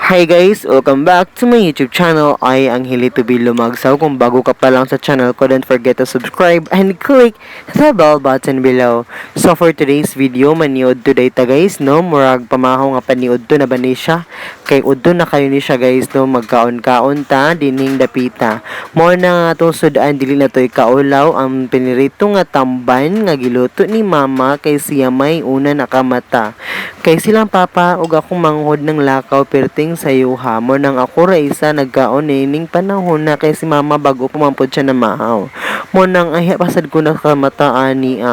Hi guys! Welcome back to my YouTube channel. I ang Hili to be Lumagsaw. Kung bago ka pa lang sa channel ko, don't forget to subscribe and click the bell button below. So for today's video, maniod today ta guys, no? Murag pamahaw nga paniod to na ba ni siya? Kay udto na kayo ni siya guys, no? Magkaon-kaon ta, dining dapita. Mo na nga itong sudaan, dili na to'y kaulaw, ang pinirito nga tamban, nga giluto ni mama, kay siya may una nakamata. Kay silang papa ug akong manghod ng lakaw perting sayo hamon nang ako ra isa nagkaon ning panahon na kay si mama bago pumampod siya na mahaw. Mo nang ay pasad ko na kamataan ni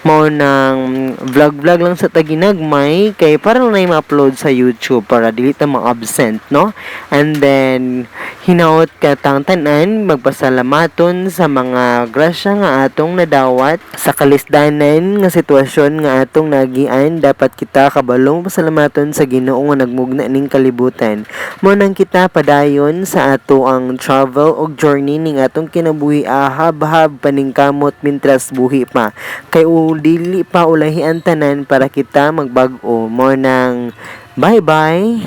mo nang vlog lang sa taginagmay kay para na ma-upload sa YouTube para dili ta ma-absent, no? And then hinaot ka tang tanan magpasalamaton sa mga grasya nga atong nadawat sa kalisdanan nga sitwasyon nga atong nagian. Dapat kita kabalong pasalamaton sa Ginoo nga nagmugna ning kalibutan. Mo nang kita padayon sa ato ang travel og journey ning atong kinabuhi hab-hab paningkamot mintras buhi pa. Kay dili pa ulahi ang tanan para kita magbag-o. Mo nang bye-bye.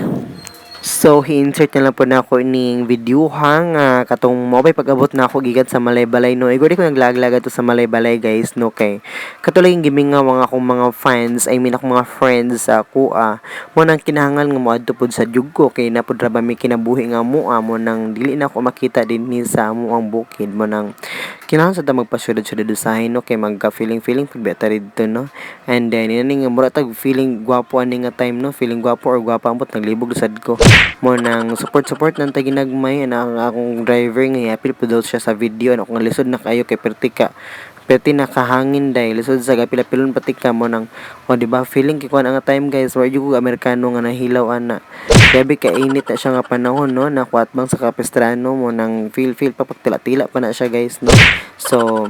So, hi-insert na lang po na ako ning video nga katong mo pag-abot na ako gikan sa Malaybalay, no. Iguri ko naglaglaga to sa Malaybalay guys, no, kay katulad yung giming nga mga akong mga fans, I mean akong mga friends sa kuha mo nang kinahanglan nga moadto pod sa jug ko kay napod ra ba may kinabuhi nga mo nang dili na ako makita dinhi sa amo ang bukid. Mo nang kinahanglan sa ta magpasyudad-syudad usahin, no, kay magka-feeling pag better dito, no. And then ini nga mura tag feeling gwapo ani nga time, no, feeling gwapo or gwapa ambot naglibog sad ko mo nang support ng taginagmay na ang akong driver nga yapil po daw siya sa video na kung lisod na kayo kay perti nakahangin dahil lisod sa gapila-pilon pati ka mo nang di ba feeling kikuan ang time guys where yung Amerikano nga nahilaw ana gabi ka init na siya nga panahon, no, nakuat bang sa Capistrano mo nang feel pa pagtila-tila pa na siya guys, no. So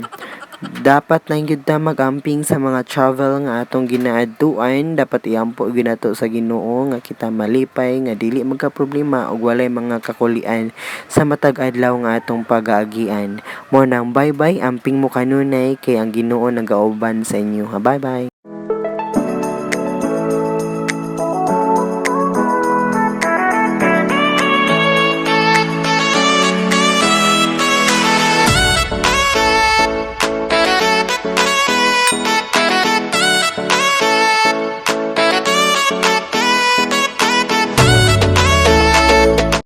dapat lang gyud ta magamping sa mga travel nga atong ginaadtuan. Dapat iampo ginato sa Ginoo nga kita malipay nga dili magka problema ug walay mga kakulian sa matag adlaw nga atong pagaagian. Mo nang bye bye, amping mo kanunay kay ang Ginoo nagauban sa inyo. Bye bye.